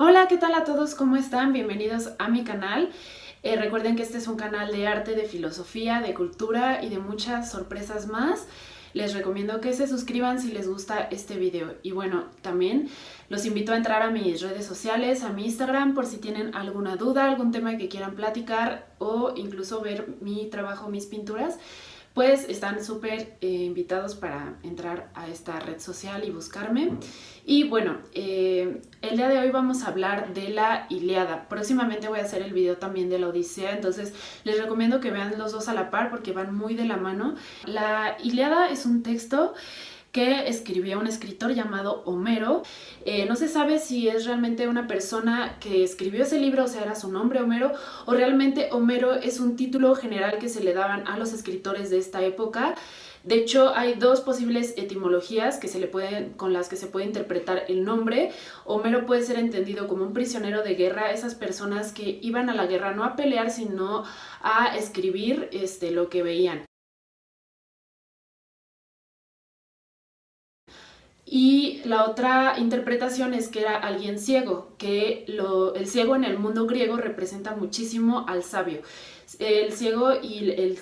Hola, ¿qué tal a todos? ¿Cómo están? Bienvenidos a mi canal. Recuerden que este es un canal de arte, de filosofía, de cultura y de muchas sorpresas más. Les recomiendo que se suscriban si les gusta este video. Y bueno, también los invito a entrar a mis redes sociales, a mi Instagram, por si tienen alguna duda, algún tema que quieran platicar o incluso ver mi trabajo, mis pinturas. Pues están súper invitados para entrar a esta red social y buscarme. Y bueno, el día de hoy vamos a hablar de la Ilíada. Próximamente voy a hacer el video también de la Odisea, entonces les recomiendo que vean los dos a la par porque van muy de la mano. La Ilíada es un texto que escribió un escritor llamado Homero. No se sabe si es realmente una persona que escribió ese libro, o sea, era su nombre Homero, o realmente Homero es un título general que se le daban a los escritores de esta época. De hecho, hay dos posibles etimologías con las que se puede interpretar el nombre. Homero puede ser entendido como un prisionero de guerra, esas personas que iban a la guerra no a pelear, sino a escribir lo que veían. Y la otra interpretación es que era alguien ciego, que el ciego en el mundo griego representa muchísimo al sabio. El ciego y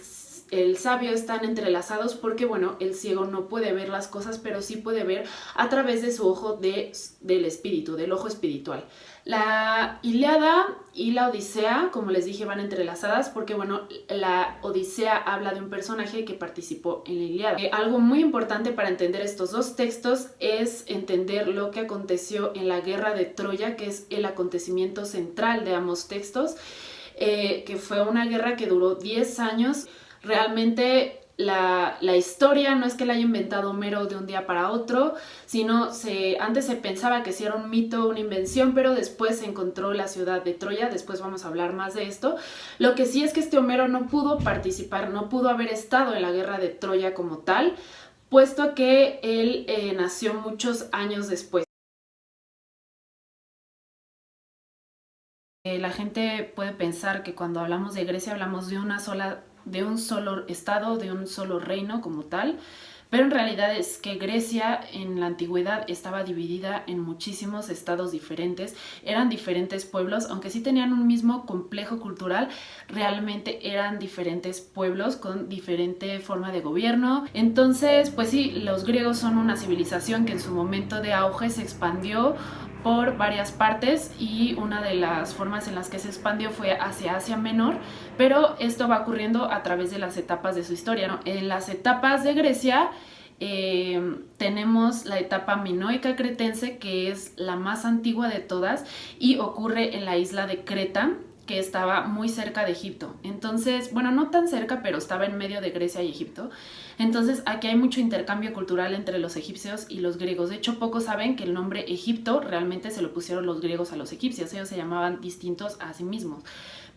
el sabio están entrelazados porque, bueno, el ciego no puede ver las cosas, pero sí puede ver a través de su ojo del espíritu, del ojo espiritual. La Ilíada y la Odisea, como les dije, van entrelazadas porque, bueno, la Odisea habla de un personaje que participó en la Ilíada. Algo muy importante para entender estos dos textos es entender lo que aconteció en la Guerra de Troya, que es el acontecimiento central de ambos textos, que fue una guerra que duró 10 años. Realmente la historia no es que la haya inventado Homero de un día para otro, sino antes se pensaba que sí era un mito, una invención, pero después se encontró la ciudad de Troya. Después vamos a hablar más de esto. Lo que sí es que este Homero no pudo participar, no pudo haber estado en la guerra de Troya como tal, puesto que él nació muchos años después. La gente puede pensar que cuando hablamos de Grecia hablamos de un solo estado, de un solo reino como tal, pero en realidad es que Grecia en la antigüedad estaba dividida en muchísimos estados diferentes, eran diferentes pueblos, aunque sí tenían un mismo complejo cultural, realmente eran diferentes pueblos con diferente forma de gobierno. Entonces, pues sí, los griegos son una civilización que en su momento de auge se expandió por varias partes y una de las formas en las que se expandió fue hacia Asia Menor, pero esto va ocurriendo a través de las etapas de su historia, ¿no? En las etapas de Grecia tenemos la etapa minoica cretense, que es la más antigua de todas y ocurre en la isla de Creta, que estaba muy cerca de Egipto. Entonces, bueno, no tan cerca, pero estaba en medio de Grecia y Egipto. Entonces, aquí hay mucho intercambio cultural entre los egipcios y los griegos. De hecho, pocos saben que el nombre Egipto realmente se lo pusieron los griegos a los egipcios. Ellos se llamaban distintos a sí mismos.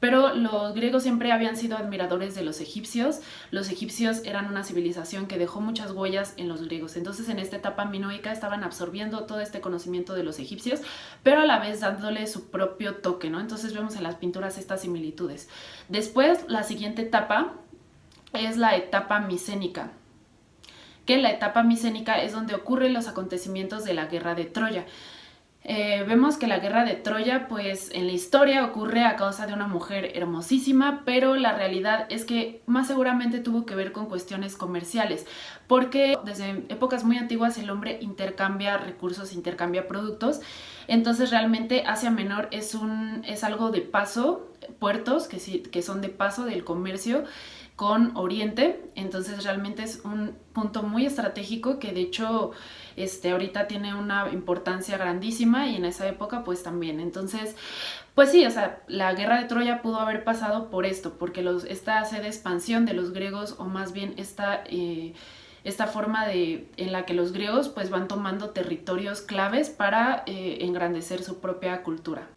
Pero los griegos siempre habían sido admiradores de los egipcios. Los egipcios eran una civilización que dejó muchas huellas en los griegos. Entonces, en esta etapa minoica estaban absorbiendo todo este conocimiento de los egipcios, pero a la vez dándole su propio toque, ¿no? Entonces vemos en las pinturas estas similitudes. Después, la siguiente etapa es la etapa micénica, que la etapa micénica es donde ocurren los acontecimientos de la guerra de Troya. Vemos que la guerra de Troya, pues en la historia ocurre a causa de una mujer hermosísima, pero la realidad es que más seguramente tuvo que ver con cuestiones comerciales, porque desde épocas muy antiguas el hombre intercambia recursos, intercambia productos. Entonces realmente Asia Menor es algo de paso, puertos que son de paso del comercio con Oriente. Entonces realmente es un punto muy estratégico que de hecho ahorita tiene una importancia grandísima, y en esa época pues también. Entonces pues sí, o sea, la guerra de Troya pudo haber pasado por esto, porque esta sed de expansión de los griegos, o más bien esta forma en la que los griegos pues van tomando territorios claves para engrandecer su propia cultura.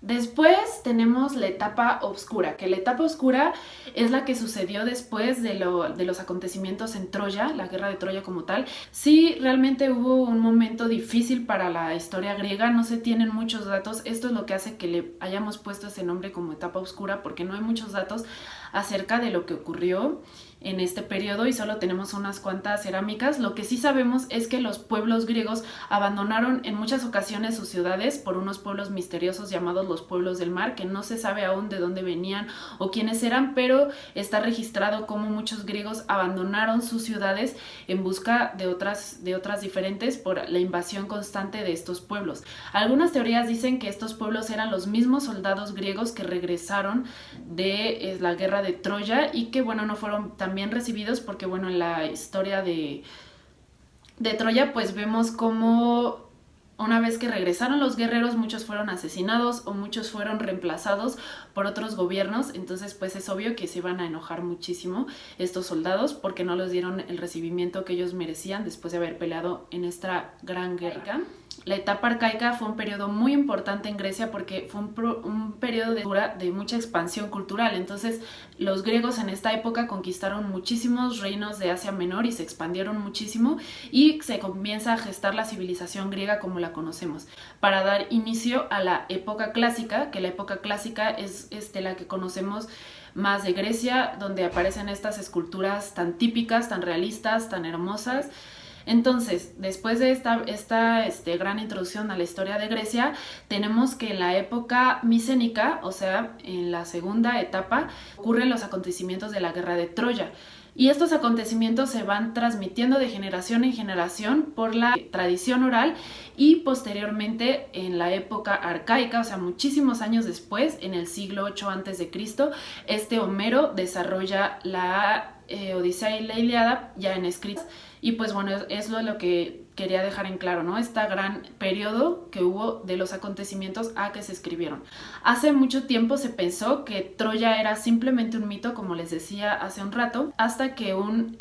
Después tenemos la etapa oscura, que la etapa oscura es la que sucedió después de los acontecimientos en Troya, la guerra de Troya como tal. Sí, realmente hubo un momento difícil para la historia griega, no se tienen muchos datos. Esto es lo que hace que le hayamos puesto ese nombre como etapa oscura, porque no hay muchos datos acerca de lo que ocurrió en este periodo y solo tenemos unas cuantas cerámicas. Lo que sí sabemos es que los pueblos griegos abandonaron en muchas ocasiones sus ciudades por unos pueblos misteriosos llamados los pueblos del mar, que no se sabe aún de dónde venían o quiénes eran, pero está registrado cómo muchos griegos abandonaron sus ciudades en busca de otras diferentes por la invasión constante de estos pueblos. Algunas teorías dicen que estos pueblos eran los mismos soldados griegos que regresaron de la guerra de Troya y que bueno, no fueron tan bien recibidos porque bueno, en la historia de Troya pues vemos como una vez que regresaron los guerreros, muchos fueron asesinados o muchos fueron reemplazados por otros gobiernos. Entonces pues es obvio que se iban a enojar muchísimo estos soldados porque no les dieron el recibimiento que ellos merecían después de haber peleado en esta gran guerra. La etapa arcaica fue un periodo muy importante en Grecia porque fue un periodo de mucha expansión cultural. Entonces los griegos en esta época conquistaron muchísimos reinos de Asia Menor y se expandieron muchísimo y se comienza a gestar la civilización griega como la conocemos, para dar inicio a la época clásica, que la época clásica es la que conocemos más de Grecia, donde aparecen estas esculturas tan típicas, tan realistas, tan hermosas. Entonces, después de esta gran introducción a la historia de Grecia, tenemos que en la época micénica, o sea, en la segunda etapa, ocurren los acontecimientos de la guerra de Troya. Y estos acontecimientos se van transmitiendo de generación en generación por la tradición oral y posteriormente en la época arcaica, o sea, muchísimos años después, en el siglo 8 a.C., Homero desarrolla la Odisea y la Ilíada ya en escritos. Y pues bueno, es lo que quería dejar en claro, ¿no? Este gran periodo que hubo de los acontecimientos a que se escribieron. Hace mucho tiempo se pensó que Troya era simplemente un mito, como les decía hace un rato, hasta que un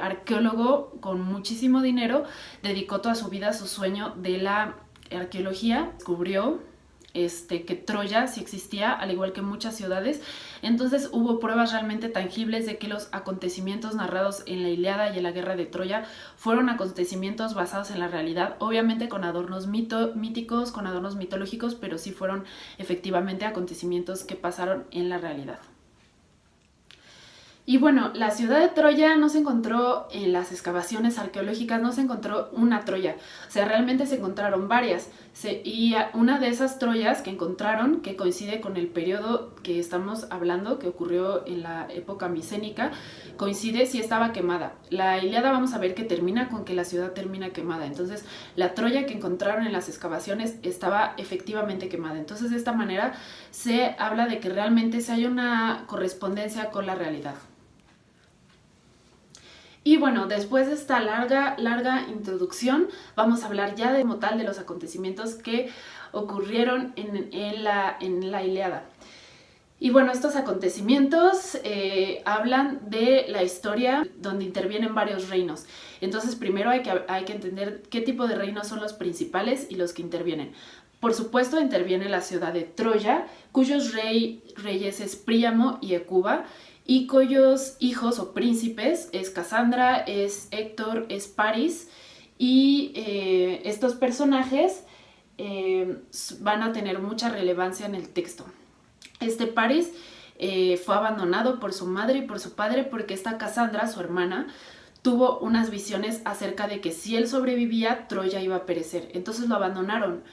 arqueólogo con muchísimo dinero dedicó toda su vida a su sueño de la arqueología, descubrió que Troya sí existía, al igual que muchas ciudades. Entonces hubo pruebas realmente tangibles de que los acontecimientos narrados en la Ilíada y en la guerra de Troya fueron acontecimientos basados en la realidad, obviamente con adornos míticos, con adornos mitológicos, pero sí fueron efectivamente acontecimientos que pasaron en la realidad. Y bueno, la ciudad de Troya no se encontró en las excavaciones arqueológicas, no se encontró una Troya, o sea, realmente se encontraron varias. Y una de esas Troyas que encontraron, que coincide con el periodo que estamos hablando, que ocurrió en la época micénica, coincide si estaba quemada. La Ilíada vamos a ver que termina con que la ciudad termina quemada, entonces la Troya que encontraron en las excavaciones estaba efectivamente quemada. Entonces de esta manera se habla de que realmente se hay una correspondencia con la realidad. Y bueno, después de esta larga introducción, vamos a hablar ya como tal de los acontecimientos que ocurrieron en la Ilíada. Y bueno, estos acontecimientos hablan de la historia donde intervienen varios reinos. Entonces primero hay que entender qué tipo de reinos son los principales y los que intervienen. Por supuesto interviene la ciudad de Troya, cuyos reyes es Príamo y Hecuba, y cuyos hijos o príncipes es Casandra, es Héctor, es París, y estos personajes van a tener mucha relevancia en el texto. París fue abandonado por su madre y por su padre porque esta Casandra, su hermana, tuvo unas visiones acerca de que si él sobrevivía, Troya iba a perecer. Entonces lo abandonaron.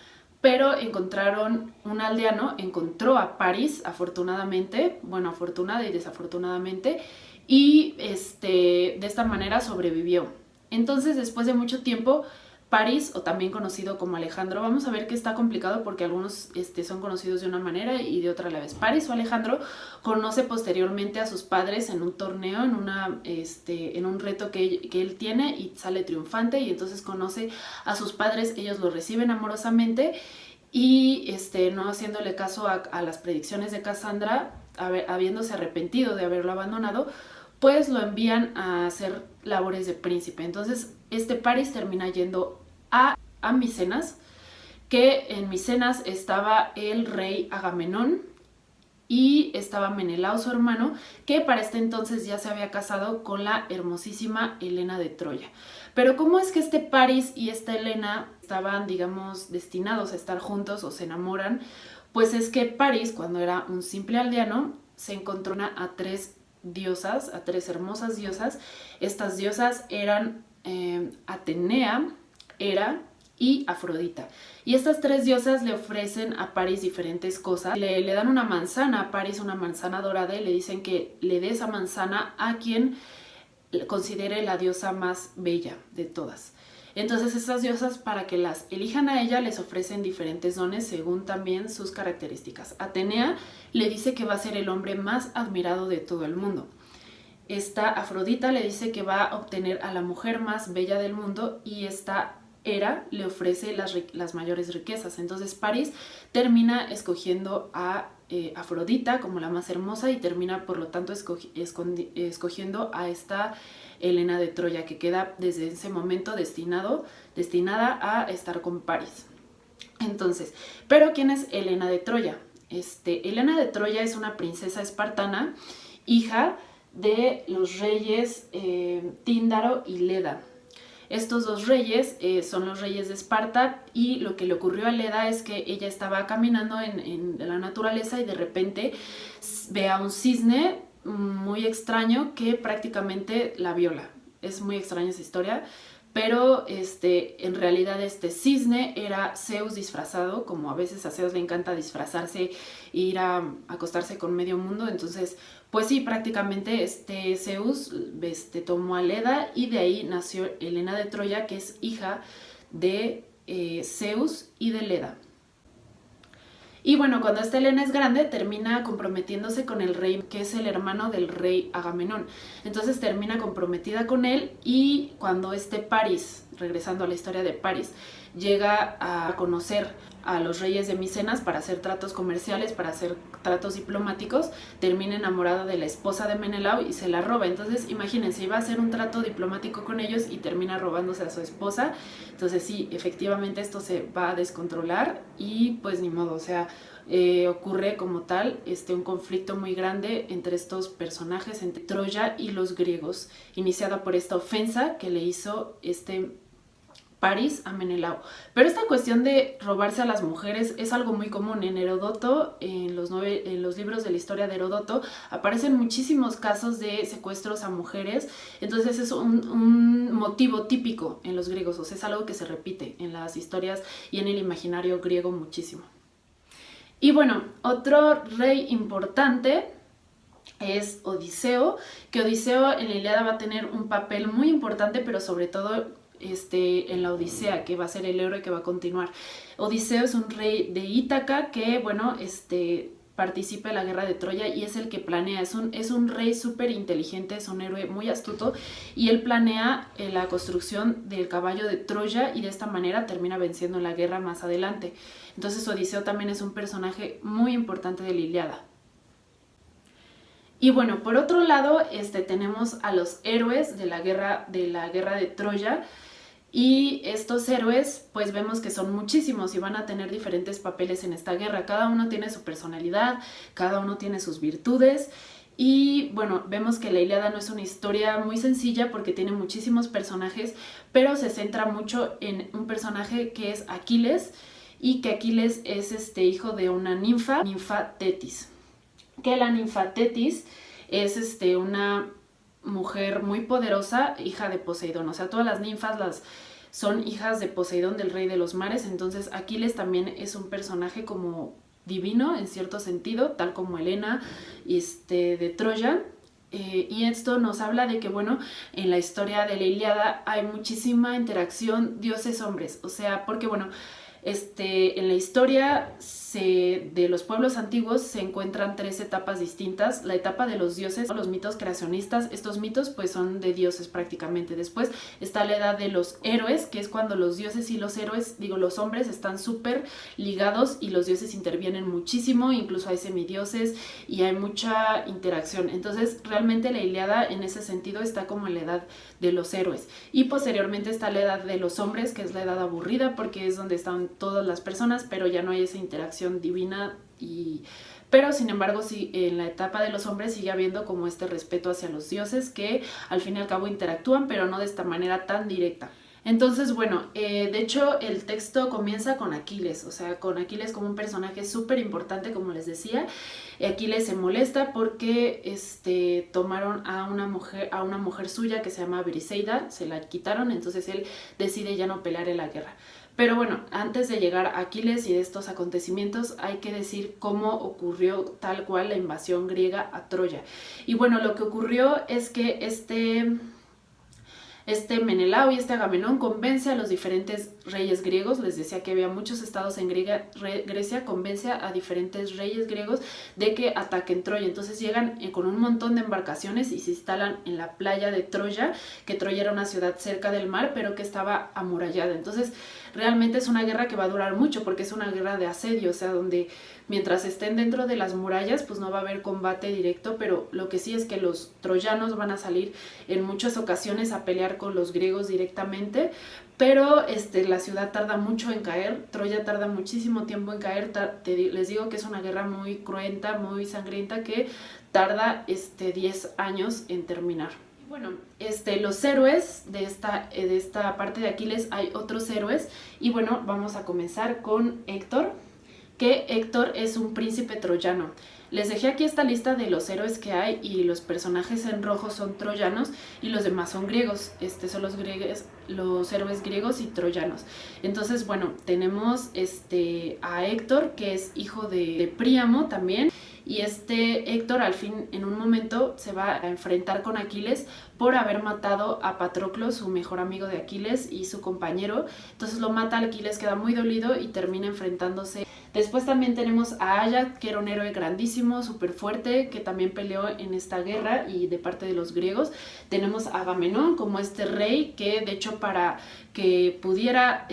Pero encontraron un aldeano, encontró a París, afortunadamente, bueno, afortunada y desafortunadamente, y de esta manera sobrevivió. Entonces, después de mucho tiempo, París, o también conocido como Alejandro, vamos a ver que está complicado porque algunos son conocidos de una manera y de otra a la vez. París o Alejandro conoce posteriormente a sus padres en un torneo, en un reto que él tiene y sale triunfante, y entonces conoce a sus padres, ellos lo reciben amorosamente y no haciéndole caso a las predicciones de Casandra, habiéndose arrepentido de haberlo abandonado, pues lo envían a hacer labores de príncipe. Entonces París termina yendo a Micenas, que en Micenas estaba el rey Agamenón y estaba Menelao, su hermano, que para este entonces ya se había casado con la hermosísima Helena de Troya. Pero ¿cómo es que París y esta Helena estaban, digamos, destinados a estar juntos o se enamoran? Pues es que París, cuando era un simple aldeano, se encontró a 3 diosas, a 3 hermosas diosas. Estas diosas eran Atenea, Hera y Afrodita. Y estas 3 diosas le ofrecen a Paris diferentes cosas. Le dan una manzana a Paris, una manzana dorada, y le dicen que le dé esa manzana a quien considere la diosa más bella de todas. Entonces estas diosas, para que las elijan a ella, les ofrecen diferentes dones según también sus características. Atenea le dice que va a ser el hombre más admirado de todo el mundo. Esta Afrodita le dice que va a obtener a la mujer más bella del mundo, y esta Hera le ofrece las mayores riquezas. Entonces Paris termina escogiendo a Afrodita como la más hermosa, y termina por lo tanto escogiendo a esta Helena de Troya, que queda desde ese momento destinada a estar con Paris. Entonces, ¿pero quién es Helena de Troya? Helena de Troya es una princesa espartana, hija de los reyes Tíndaro y Leda. Estos 2 reyes son los reyes de Esparta, y lo que le ocurrió a Leda es que ella estaba caminando en la naturaleza y de repente ve a un cisne muy extraño que prácticamente la viola. Es muy extraña esa historia, pero en realidad este cisne era Zeus disfrazado, como a veces a Zeus le encanta disfrazarse e ir a acostarse con medio mundo. Entonces, pues sí, prácticamente Zeus tomó a Leda, y de ahí nació Helena de Troya, que es hija de Zeus y de Leda. Y bueno, cuando esta Helena es grande, termina comprometiéndose con el rey, que es el hermano del rey Agamenón. Entonces termina comprometida con él, y cuando Paris, regresando a la historia de Paris, llega a conocer a los reyes de Micenas para hacer tratos comerciales, para hacer tratos diplomáticos, termina enamorada de la esposa de Menelao y se la roba. Entonces imagínense, iba a hacer un trato diplomático con ellos y termina robándose a su esposa. Entonces sí, efectivamente esto se va a descontrolar, y pues ni modo, o sea, ocurre como tal un conflicto muy grande entre estos personajes, entre Troya y los griegos, iniciada por esta ofensa que le hizo Paris a Menelao. Pero esta cuestión de robarse a las mujeres es algo muy común. En Heródoto, en los libros de la historia de Heródoto, aparecen muchísimos casos de secuestros a mujeres. Entonces es un motivo típico en los griegos, o sea, es algo que se repite en las historias y en el imaginario griego muchísimo. Y bueno, otro rey importante es Odiseo, que Odiseo en la Ilíada va a tener un papel muy importante, pero sobre todo en la Odisea, que va a ser el héroe que va a continuar. Odiseo es un rey de Ítaca que, bueno, participa en la guerra de Troya y es el que planea. Es un rey súper inteligente, es un héroe muy astuto, y él planea la construcción del caballo de Troya, y de esta manera termina venciendo en la guerra más adelante. Entonces Odiseo también es un personaje muy importante de la Ilíada. Y bueno, por otro lado, tenemos a los héroes de la guerra de Troya. Y estos héroes, pues vemos que son muchísimos y van a tener diferentes papeles en esta guerra. Cada uno tiene su personalidad, cada uno tiene sus virtudes. Y bueno, vemos que la Ilíada no es una historia muy sencilla porque tiene muchísimos personajes, pero se centra mucho en un personaje que es Aquiles, y que Aquiles es hijo de una ninfa Tetis. Que la ninfa Tetis es una mujer muy poderosa, hija de Poseidón. O sea, todas las ninfas son hijas de Poseidón, del rey de los mares. Entonces Aquiles también es un personaje como divino en cierto sentido, tal como Helena de Troya. Y esto nos habla de que, bueno, en la historia de la Ilíada hay muchísima interacción dioses-hombres. O sea, porque, bueno, en la historia de los pueblos antiguos se encuentran 3 etapas distintas. La etapa de los dioses, los mitos creacionistas. Estos mitos pues son de dioses prácticamente. Después está la edad de los héroes, que es cuando los dioses y los héroes, los hombres están súper ligados y los dioses intervienen muchísimo, incluso hay semidioses y hay mucha interacción. Entonces realmente la Ilíada en ese sentido está como en la edad de los héroes. Y posteriormente está la edad de los hombres, que es la edad aburrida porque es donde están todas las personas, pero ya no hay esa interacción divina. Pero sin embargo sí, en la etapa de los hombres sigue habiendo como respeto hacia los dioses, que al fin y al cabo interactúan, pero no de esta manera tan directa. Entonces, bueno, de hecho el texto comienza con Aquiles, o sea, con Aquiles como un personaje súper importante, como les decía. Aquiles se molesta porque tomaron a una mujer suya que se llama Briseida, se la quitaron, entonces él decide ya no pelear en la guerra. Pero bueno, antes de llegar a Aquiles y de estos acontecimientos, hay que decir cómo ocurrió tal cual la invasión griega a Troya. Y bueno, lo que ocurrió es que Menelao y Agamenón convence a los diferentes reyes griegos, les decía que había muchos estados en Grecia, convence a diferentes reyes griegos de que ataquen Troya. Entonces llegan con un montón de embarcaciones y se instalan en la playa de Troya, que Troya era una ciudad cerca del mar, pero que estaba amurallada. Entonces realmente es una guerra que va a durar mucho, porque es una guerra de asedio, o sea, donde mientras estén dentro de las murallas, pues no va a haber combate directo, pero lo que sí es que los troyanos van a salir en muchas ocasiones a pelear con los griegos directamente, pero la ciudad tarda mucho en caer, Troya tarda muchísimo tiempo en caer, les digo que es una guerra muy cruenta, muy sangrienta, que tarda 10 años en terminar. Bueno, los héroes de esta parte de Aquiles, hay otros héroes, y bueno, vamos a comenzar con Héctor, que Héctor es un príncipe troyano. Les dejé aquí esta lista de los héroes que hay, y los personajes en rojo son troyanos y los demás son griegos. Son los héroes griegos y troyanos. Entonces, bueno, tenemos a Héctor, que es hijo de Príamo también. Y Héctor al fin, en un momento, se va a enfrentar con Aquiles por haber matado a Patroclo, su mejor amigo de Aquiles y su compañero. Entonces lo mata, Aquiles queda muy dolido y termina enfrentándose. Después también tenemos a Áyax, que era un héroe grandísimo, súper fuerte, que también peleó en esta guerra y de parte de los griegos. Tenemos a Agamenón como rey, que de hecho para que pudiera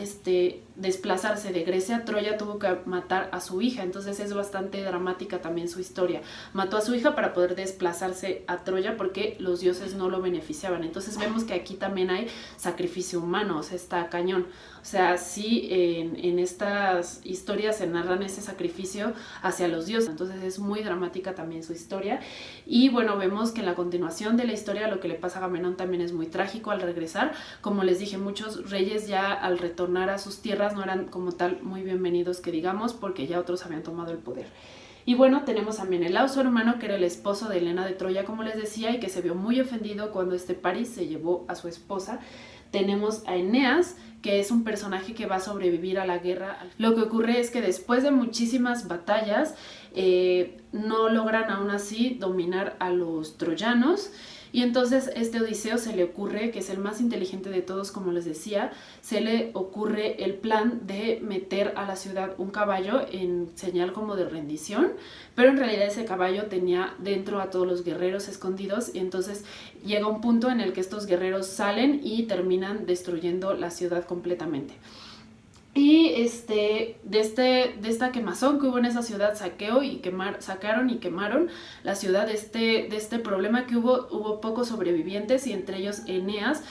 desplazarse de Grecia a Troya tuvo que matar a su hija. Entonces es bastante dramática también su historia. Mató a su hija para poder desplazarse a Troya porque los dioses no lo beneficiaban. Entonces vemos que aquí también hay sacrificio humano, o sea, está cañón. O sea, sí, en estas historias se narran ese sacrificio hacia los dioses. Entonces es muy dramática también su historia. Y bueno, vemos que en la continuación de la historia lo que le pasa a Agamenón también es muy trágico al regresar. Como les dije, muchos reyes ya al retornar a sus tierras no eran como tal muy bienvenidos, que digamos, porque ya otros habían tomado el poder. Y bueno, tenemos a Menelao, su hermano, que era el esposo de Helena de Troya, como les decía, y que se vio muy ofendido cuando París se llevó a su esposa. Tenemos a Eneas, que es un personaje que va a sobrevivir a la guerra. Lo que ocurre es que después de muchísimas batallas, no logran aún así dominar a los troyanos. Y entonces Odiseo se le ocurre, que es el más inteligente de todos, como les decía, se le ocurre el plan de meter a la ciudad un caballo en señal como de rendición, pero en realidad ese caballo tenía dentro a todos los guerreros escondidos, y entonces llega un punto en el que estos guerreros salen y terminan destruyendo la ciudad completamente. Y de esta quemazón que hubo en esa ciudad, sacaron y quemaron la ciudad. De este problema que hubo pocos sobrevivientes, y entre ellos Eneas,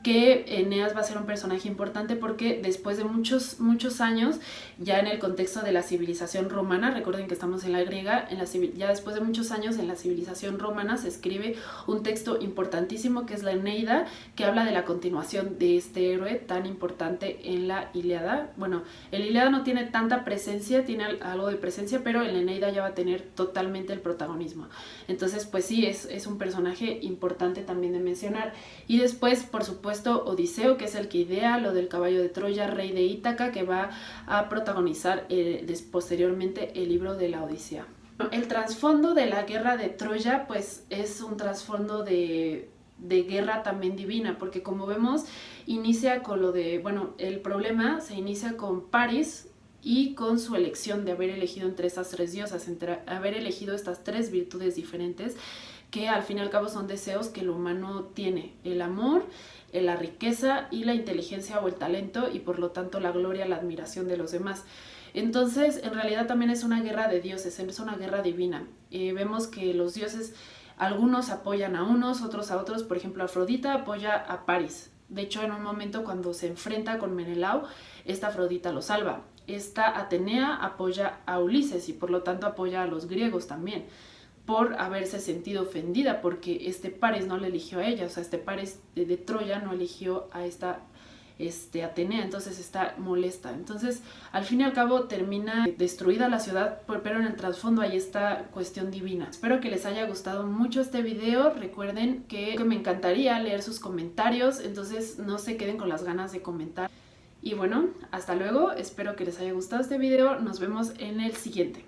que Eneas va a ser un personaje importante porque después de muchos años, ya en el contexto de la civilización romana, recuerden que estamos en la griega, ya después de muchos años en la civilización romana se escribe un texto importantísimo que es la Eneida, que habla de la continuación de este héroe tan importante en la Ilíada. Bueno, el Ilíada no tiene tanta presencia, tiene algo de presencia, pero en la Eneida ya va a tener totalmente el protagonismo. Entonces, pues sí, es un personaje importante también de mencionar. Y después, por supuesto, Odiseo, que es el que idea lo del caballo de Troya, rey de Ítaca, que va a protagonizar posteriormente el libro de la Odisea. El trasfondo de la guerra de Troya, pues es un trasfondo de guerra también divina, porque como vemos, inicia con el problema se inicia con París y con su elección de haber elegido entre estas tres diosas, entre haber elegido estas tres virtudes diferentes, que al fin y al cabo son deseos que el humano tiene: el amor, la riqueza y la inteligencia o el talento, y por lo tanto la gloria, la admiración de los demás. Entonces, en realidad también es una guerra de dioses, es una guerra divina. Vemos que los dioses, algunos apoyan a unos, otros a otros. Por ejemplo, Afrodita apoya a París. De hecho, en un momento cuando se enfrenta con Menelao, esta Afrodita lo salva. Esta Atenea apoya a Ulises y por lo tanto apoya a los griegos también, por haberse sentido ofendida porque París no le eligió a ella, o sea, París de Troya no eligió a esta Atenea, entonces está molesta. Entonces, al fin y al cabo termina destruida la ciudad, pero en el trasfondo hay esta cuestión divina. Espero que les haya gustado mucho este video. Recuerden que me encantaría leer sus comentarios, entonces no se queden con las ganas de comentar. Y bueno, hasta luego, espero que les haya gustado este video, nos vemos en el siguiente.